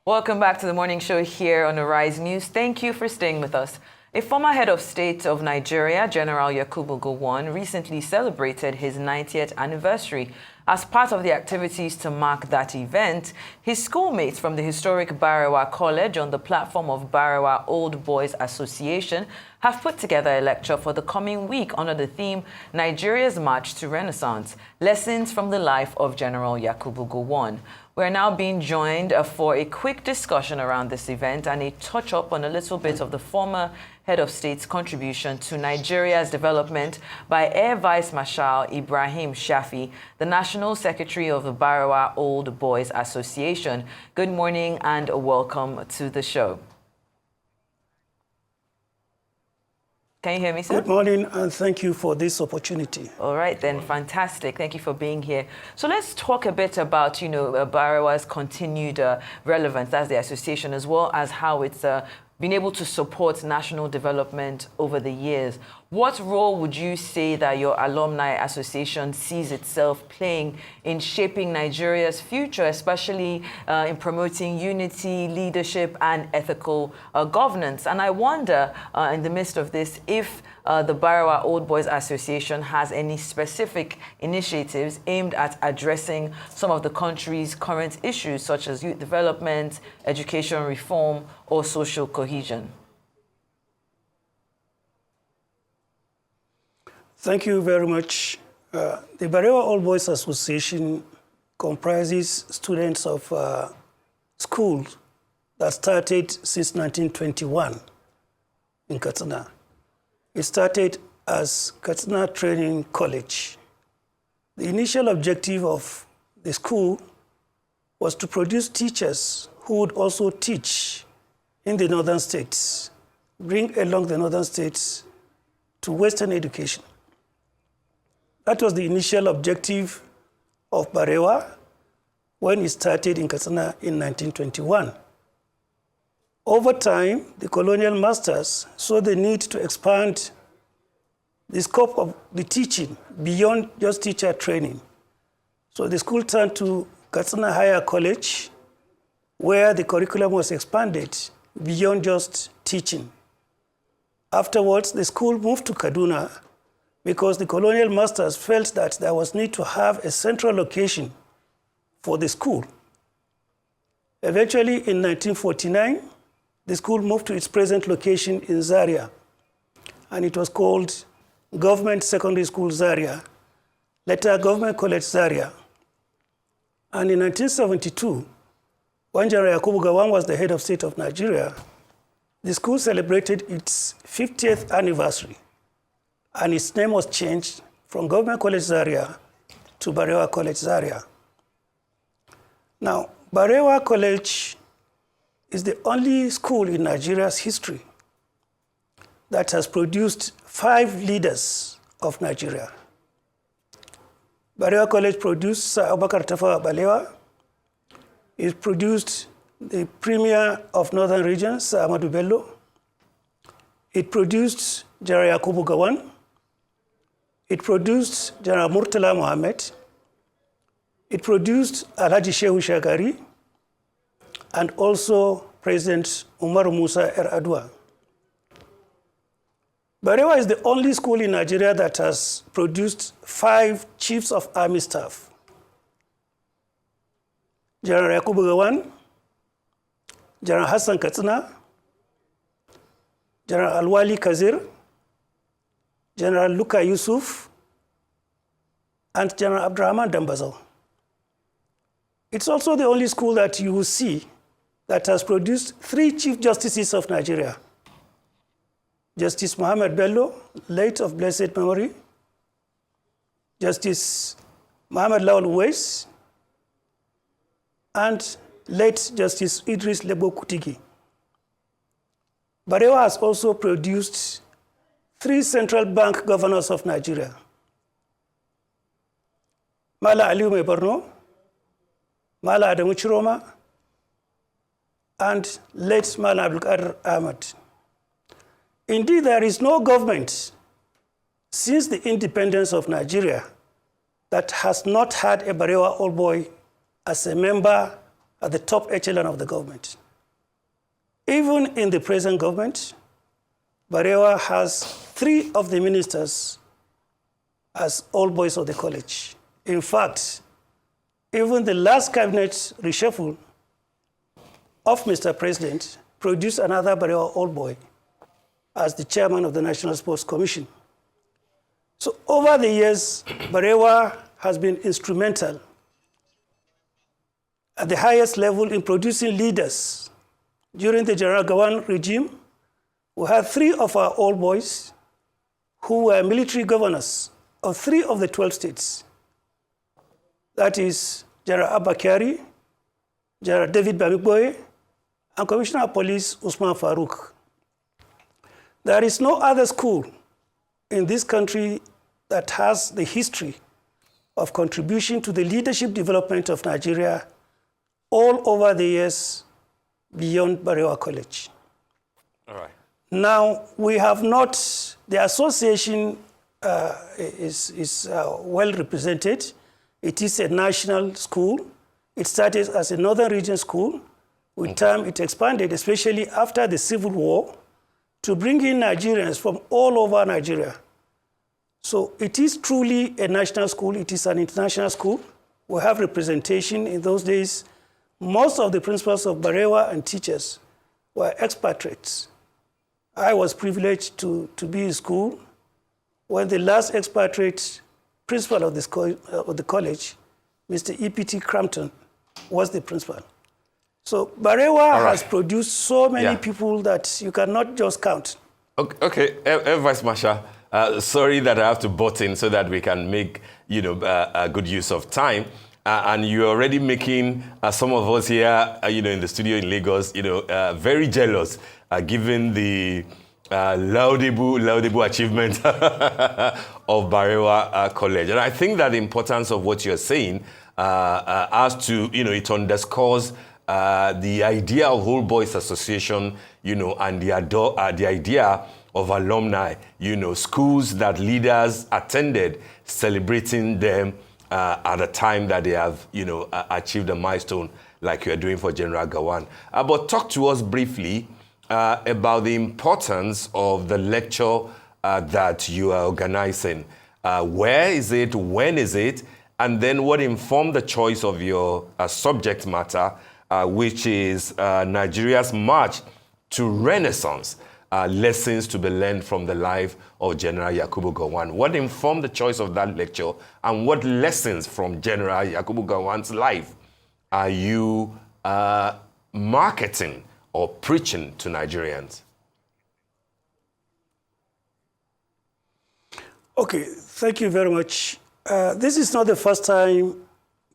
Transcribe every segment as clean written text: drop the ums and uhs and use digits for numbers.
Welcome back to the morning show here on Arise News. Thank you for staying with us. A former head of state of Nigeria, General Yakubu Gowon, recently celebrated his 90th anniversary. As part of the activities to mark that event, his schoolmates from the historic Barewa College on the platform of Barewa Old Boys Association have put together a lecture for the coming week under the theme Nigeria's March to Renaissance, Lessons from the Life of General Yakubu Gowon. We're now being joined for a quick discussion around this event and a touch-up on a little bit of the former head of state's contribution to Nigeria's development by Air Vice Marshal Ibrahim Shafii, the National Secretary of the Barewa Old Boys Association. Good morning and welcome to the show. Can you hear me, sir? Good morning, and thank you for this opportunity. All right, then, fantastic. Thank you for being here. So let's talk a bit about, Barewa's continued relevance as the association, as well as how it's been able to support national development over the years. What role would you say that your alumni association sees itself playing in shaping Nigeria's future, especially in promoting unity, leadership, and ethical governance? And I wonder, in the midst of this, if the Barewa Old Boys Association has any specific initiatives aimed at addressing some of the country's current issues, such as youth development, education reform, or social cohesion. Thank you very much. The Barewa Old Boys Association comprises students of schools that started since 1921 in Katsina. It started as Katsina Training College. The initial objective of the school was to produce teachers who would also teach in the northern states, bring along the northern states to Western education. That was the initial objective of Barewa when it started in Katsina in 1921. Over time, the colonial masters saw the need to expand the scope of the teaching beyond just teacher training. So the school turned to Katsina Higher College, where the curriculum was expanded beyond just teaching. Afterwards, the school moved to Kaduna because the colonial masters felt that there was need to have a central location for the school. Eventually, in 1949, the school moved to its present location in Zaria, and it was called Government Secondary School Zaria, later Government College Zaria. And in 1972, when General Yakubu Gowon was the head of state of Nigeria, the school celebrated its 50th anniversary, and its name was changed from Government College Zaria to Barewa College Zaria. Now, Barewa College is the only school in Nigeria's history that has produced 5 leaders of Nigeria. Barewa College produced Sir Abubakar Tafawa Balewa. It produced the Premier of Northern Region, Sir Ahmadu Bello. It produced General Yakubu Gowon. It produced General Murtala Mohammed. It produced Alhaji Shehu Shagari, and also President Umaru Musa Yar'Adua. Barewa is the only school in Nigeria that has produced 5 chiefs of army staff: General Yakubu Gowon, General Hassan Katsina, General Alwali Kazir, General Luka Yusuf, and General Abdurrahman Dambazau. It's also the only school that you will see that has produced 3 Chief Justices of Nigeria: Justice Mohammed Bello, late of blessed memory, Justice Mohammed Lawal Uwais, and late Justice Idris Lebo Kutigi. Barewa has also produced 3 central bank governors of Nigeria: Mala Aliu Mai Borno, Mala Adamu Chiroma, and late Mala Abdul Qadir Ahmad. Indeed, there is no government since the independence of Nigeria that has not had a Barewa Old Boy as a member at the top echelon of the government. Even in the present government, Barewa has 3 of the ministers as all boys of the college. In fact, even the last cabinet reshuffle of Mr. President produced another Barewa all boy as the chairman of the National Sports Commission. So over the years, Barewa has been instrumental at the highest level in producing leaders. During the General Gowon regime, we had 3 of our old boys who were military governors of 3 of the 12 states. That is General Abba Kyari, General David Bamigboye, and Commissioner of Police Usman Farouk. There is no other school in this country that has the history of contribution to the leadership development of Nigeria all over the years beyond Barewa College. All right. Now, we have not, the association is well represented. It is a national school. It started as a northern region school. With time, it expanded, especially after the Civil War, to bring in Nigerians from all over Nigeria. So it is truly a national school. It is an international school. We have representation. In those days, most of the principals of Barewa and teachers were expatriates. I was privileged to be in school when the last expatriate principal of the college, Mr. E.P.T. Crampton, was the principal. So Barewa has produced so many people that you cannot just count. Okay. Vice Marshal, sorry that I have to butt in so that we can make a good use of time. And you're already making some of us here, in the studio in Lagos, very jealous, given the laudable achievement of Barewa College. And I think that the importance of what you're saying as to, it underscores the idea of Whole Boys Association, and the idea of alumni, schools that leaders attended, celebrating them at a time that they have, achieved a milestone like you're doing for General Gowon. But talk to us briefly about the importance of the lecture that you are organizing. Where is it? When is it? And then what informed the choice of your subject matter, which is Nigeria's march to Renaissance, lessons to be learned from the life of General Yakubu Gowon. What informed the choice of that lecture, and what lessons from General Yakubu Gowon's life are you marketing or preaching to Nigerians? Okay, thank you very much. This is not the first time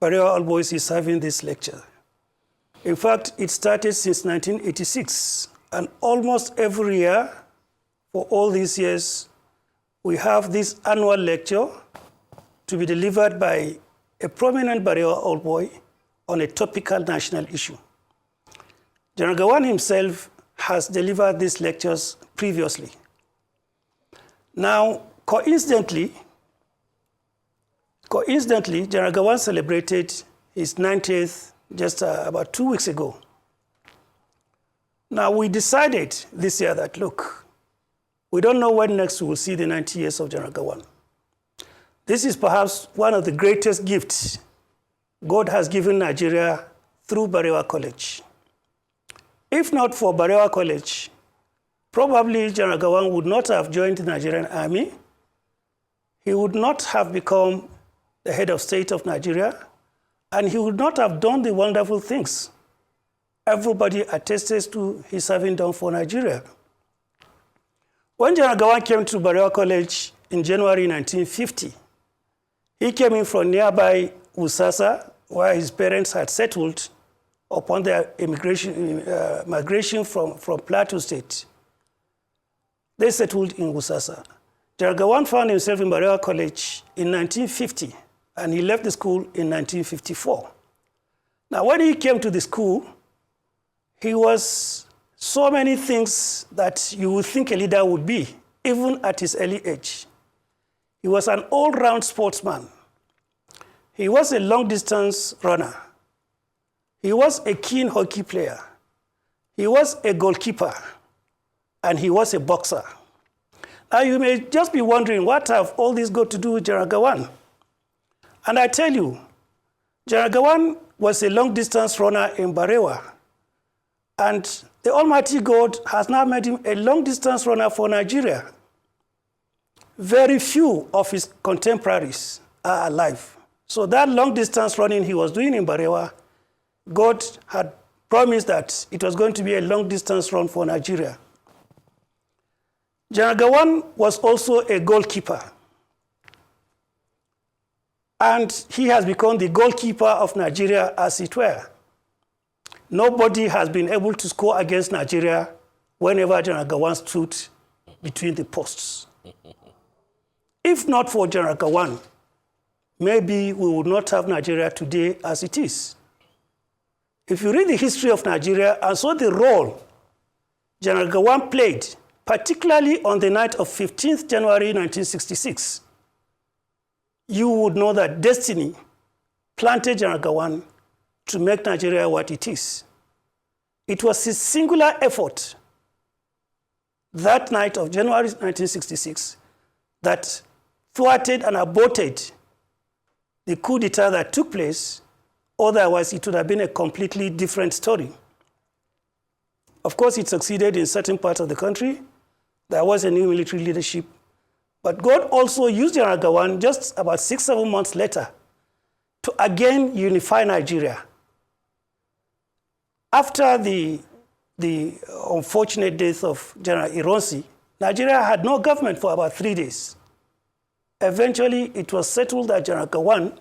Barewa All Boys is having this lecture. In fact, it started since 1986, and almost every year, for all these years, we have this annual lecture to be delivered by a prominent Barewa All Boy on a topical national issue. General Gowon himself has delivered these lectures previously. Now, coincidentally, General Gowon celebrated his 90th just about 2 weeks ago. Now, we decided this year that, look, we don't know when next we will see the 90 years of General Gowon. This is perhaps one of the greatest gifts God has given Nigeria through Barewa College. If not for Barewa College, probably General Gowon would not have joined the Nigerian Army. He would not have become the head of state of Nigeria, and he would not have done the wonderful things everybody attests to his having done for Nigeria. When General Gowon came to Barewa College in January 1950, he came in from nearby Usasa, where his parents had settled upon their migration from Plateau State. They settled in Usasa. General Gowon found himself in Barewa College in 1950, and he left the school in 1954. Now, when he came to the school, he was so many things that you would think a leader would be, even at his early age. He was an all-round sportsman. He was a long-distance runner. He was a keen hockey player. He was a goalkeeper. And he was a boxer. Now you may just be wondering, what have all this got to do with General Gowon? And I tell you, General Gowon was a long-distance runner in Barewa. And the Almighty God has now made him a long-distance runner for Nigeria. Very few of his contemporaries are alive. So that long-distance running he was doing in Barewa, God had promised that it was going to be a long-distance run for Nigeria. General Gowon was also a goalkeeper. And he has become the goalkeeper of Nigeria, as it were. Nobody has been able to score against Nigeria whenever General Gowon stood between the posts. If not for General Gowon, maybe we would not have Nigeria today as it is. If you read the history of Nigeria and saw the role General Gowon played, particularly on the night of 15th January 1966, you would know that destiny planted General Gowon to make Nigeria what it is. It was his singular effort that night of January 1966 that thwarted and aborted the coup d'etat that took place. Otherwise, it would have been a completely different story. Of course, it succeeded in certain parts of the country. There was a new military leadership. But God also used General Gowon just about 6-7 months later to again unify Nigeria. After the unfortunate death of General Ironsi, Nigeria had no government for about 3 days. Eventually, it was settled that General Gowon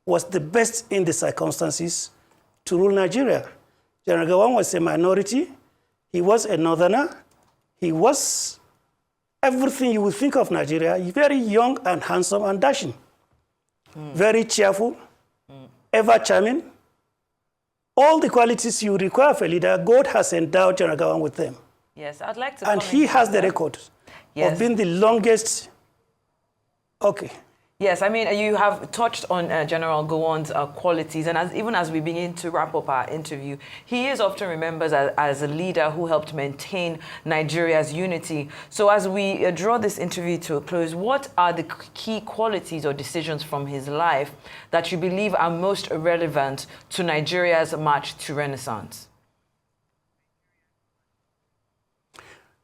was the best in the circumstances to rule Nigeria. General Gowon was a minority. He was a northerner. He was everything you would think of Nigeria. Very young and handsome and dashing. Very cheerful, ever charming. All the qualities you require for a leader, God has endowed General Gowon with them. Yes, I'd like to And he has the record of being the longest. Okay. Yes, I mean, you have touched on General Gowon's qualities, and even as we begin to wrap up our interview, he is often remembered as a leader who helped maintain Nigeria's unity. So as we draw this interview to a close, what are the key qualities or decisions from his life that you believe are most relevant to Nigeria's march to Renaissance?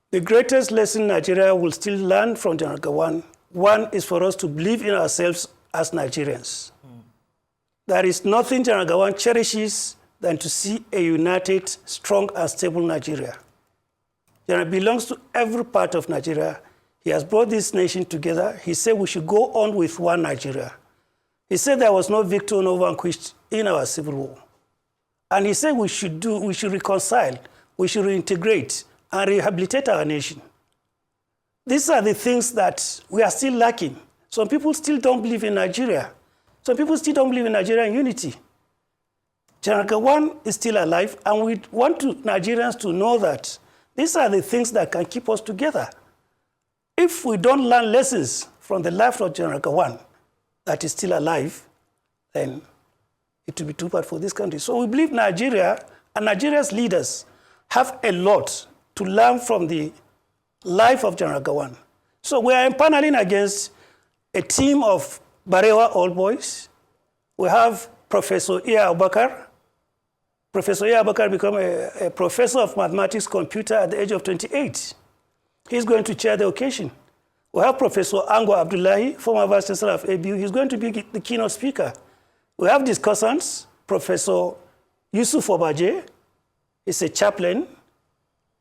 The greatest lesson Nigeria will still learn from General Gowon, one is for us to believe in ourselves as Nigerians. There is nothing General Gowon cherishes than to see a united, strong, and stable Nigeria. General belongs to every part of Nigeria. He has brought this nation together. He said we should go on with one Nigeria. He said there was no victor, no vanquished in our civil war. And he said we should reconcile, we should reintegrate, and rehabilitate our nation. These are the things that we are still lacking. Some people still don't believe in Nigeria. Some people still don't believe in Nigerian unity. General Gowon is still alive, and we want Nigerians to know that these are the things that can keep us together. If we don't learn lessons from the life of General Gowon that is still alive, then it will be too bad for this country. So we believe Nigeria and Nigeria's leaders have a lot to learn from the life of General Gowon. So we are paneling against a team of Barewa old boys. We have Professor Iya Abubakar. Professor Iya Abubakar became a professor of mathematics computer at the age of 28. He's going to chair the occasion. We have Professor Ango Abdullahi, former vice chancellor of ABU. He's going to be the keynote speaker. We have discussants, Professor Yusuf Obaje. He's a chaplain,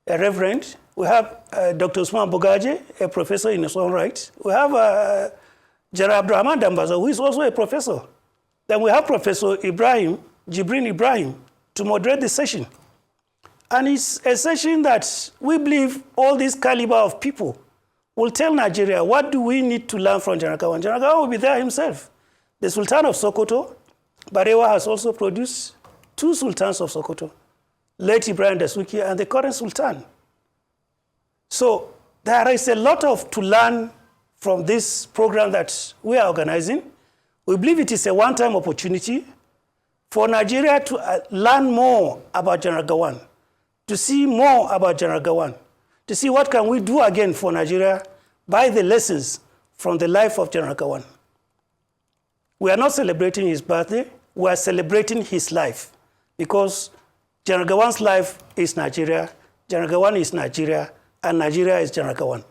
a reverend. We have Dr. Usman Bogaje, a professor in his own right. We have General Abdurrahman Dambaza, who is also a professor. Then we have Professor Jibrin Ibrahim, to moderate the session. And it's a session that we believe all this caliber of people will tell Nigeria, what do we need to learn from General Gowon? General Gowon will be there himself. The Sultan of Sokoto, Barewa has also produced 2 sultans of Sokoto, late Ibrahim Dasuki and the current sultan. So there is a lot to learn from this program that we are organizing. We believe it is a one-time opportunity for Nigeria to learn more about General Gowon, to see more about General Gowon, to see what can we do again for Nigeria by the lessons from the life of General Gowon. We are not celebrating his birthday, we are celebrating his life, because General Gowon's life is Nigeria, General Gowon is Nigeria, and Nigeria is General Gowon.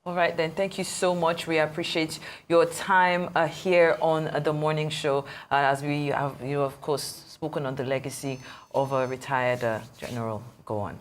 All right, then. Thank you so much. We appreciate your time here on the morning show, as we have, of course, spoken on the legacy of a retired General Gowon.